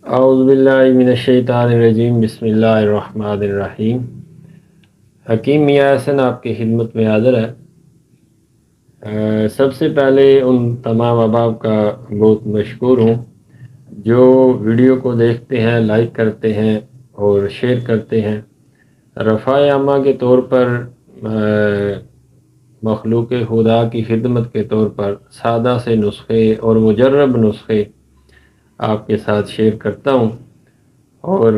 اعوذ باللہ من الشیطان الرجیم، بسم اللہ الرحمن الرحیم۔ حکیم میاں احسن آپ کی خدمت میں حاضر ہے۔ سب سے پہلے ان تمام احباب کا بہت مشکور ہوں جو ویڈیو کو دیکھتے ہیں، لائک کرتے ہیں اور شیئر کرتے ہیں۔ رفع عامہ کے طور پر مخلوق خدا کی خدمت کے طور پر سادہ سے نسخے اور مجرب نسخے آپ کے ساتھ شیئر کرتا ہوں، اور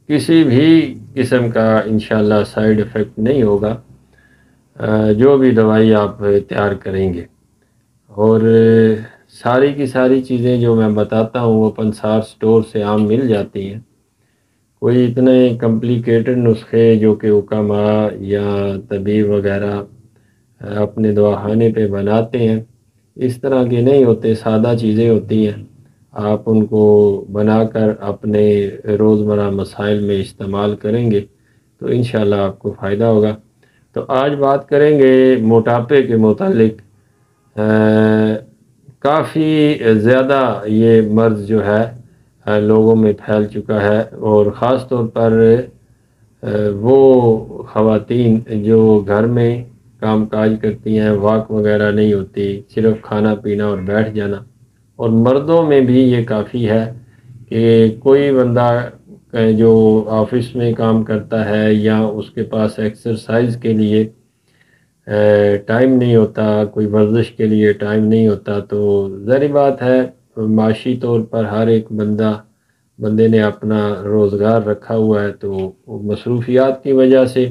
کسی بھی قسم کا انشاءاللہ سائیڈ ایفیکٹ نہیں ہوگا جو بھی دوائی آپ تیار کریں گے۔ اور ساری کی ساری چیزیں جو میں بتاتا ہوں وہ پنسار سٹور سے عام مل جاتی ہیں۔ کوئی اتنے کمپلیکیٹڈ نسخے جو کہ حکماء یا طبیب وغیرہ اپنے دواخانے پہ بناتے ہیں اس طرح کے نہیں ہوتے، سادہ چیزیں ہوتی ہیں۔ آپ ان کو بنا کر اپنے روزمرہ مسائل میں استعمال کریں گے تو انشاءاللہ آپ کو فائدہ ہوگا۔ تو آج بات کریں گے موٹاپے کے متعلق۔ کافی زیادہ یہ مرض جو ہے لوگوں میں پھیل چکا ہے، اور خاص طور پر وہ خواتین جو گھر میں کام کاج کرتی ہیں، واک وغیرہ نہیں ہوتی، صرف کھانا پینا اور بیٹھ جانا۔ اور مردوں میں بھی یہ کافی ہے کہ کوئی بندہ جو آفس میں کام کرتا ہے یا اس کے پاس ایکسرسائز کے لیے ٹائم نہیں ہوتا، کوئی ورزش کے لیے ٹائم نہیں ہوتا، تو ظاہر بات ہے معاشی طور پر ہر ایک بندے نے اپنا روزگار رکھا ہوا ہے، تو مصروفیات کی وجہ سے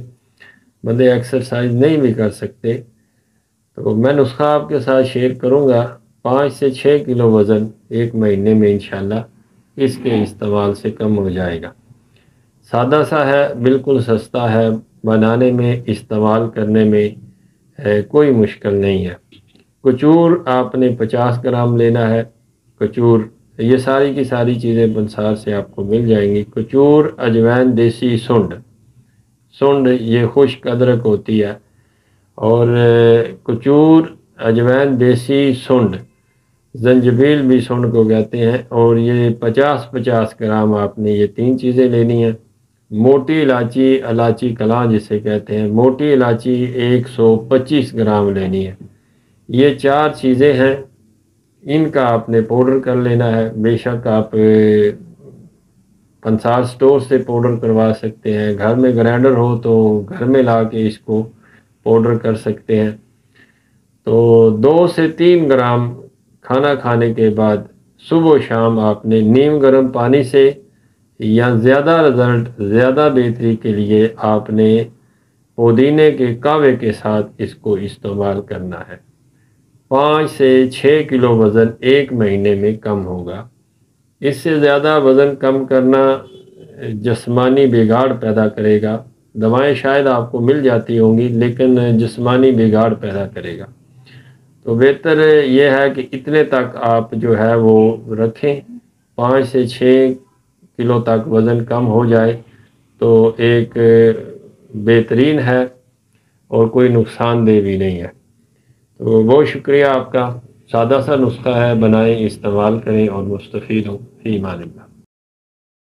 بندے ایکسرسائز نہیں بھی کر سکتے۔ تو میں نسخہ آپ کے ساتھ شیئر کروں گا۔ 5 سے 6 کلو وزن ایک مہینے میں انشاءاللہ اس کے استعمال سے کم ہو جائے گا۔ سادہ سا ہے، بالکل سستا ہے، بنانے میں استعمال کرنے میں کوئی مشکل نہیں ہے۔ کچور آپ نے 50 گرام لینا ہے۔ کچور، یہ ساری کی ساری چیزیں پنسار سے آپ کو مل جائیں گی۔ کچور، اجوین، دیسی سنڈ یہ خشک ادرک ہوتی ہے، اور کچور، اجوین، دیسی سنڈ، زنجبیل بھی سنڈ کو کہتے ہیں، اور یہ 50 گرام آپ نے یہ 3 چیزیں لینی ہیں۔ موٹی الائچی کلاں جسے کہتے ہیں، موٹی الائچی 125 گرام لینی ہے۔ یہ 4 چیزیں ہیں، ان کا آپ نے پاؤڈر کر لینا ہے۔ بے شک آپ پنسار سٹور سے پاؤڈر کروا سکتے ہیں، گھر میں گرائنڈر ہو تو گھر میں لا کے اس کو پاؤڈر کر سکتے ہیں۔ تو 2 سے 3 گرام کھانا کھانے کے بعد صبح و شام آپ نے نیم گرم پانی سے، یا زیادہ رزلٹ، زیادہ بہتری کے لیے آپ نے پودینے کے کاوے کے ساتھ اس کو استعمال کرنا ہے۔ 5 سے 6 کلو وزن ایک مہینے میں کم ہوگا۔ اس سے زیادہ وزن کم کرنا جسمانی بگاڑ پیدا کرے گا۔ دوائیں شاید آپ کو مل جاتی ہوں گی لیکن جسمانی بگاڑ پیدا کرے گا۔ تو بہتر یہ ہے کہ اتنے تک آپ جو ہے وہ رکھیں۔ 5 سے 6 کلو تک وزن کم ہو جائے تو ایک بہترین ہے اور کوئی نقصان دہ بھی نہیں ہے۔ تو بہت شکریہ آپ کا۔ سادہ سا نسخہ ہے، بنائیں، استعمال کریں اور مستفید ہوں۔ فی امان اللہ۔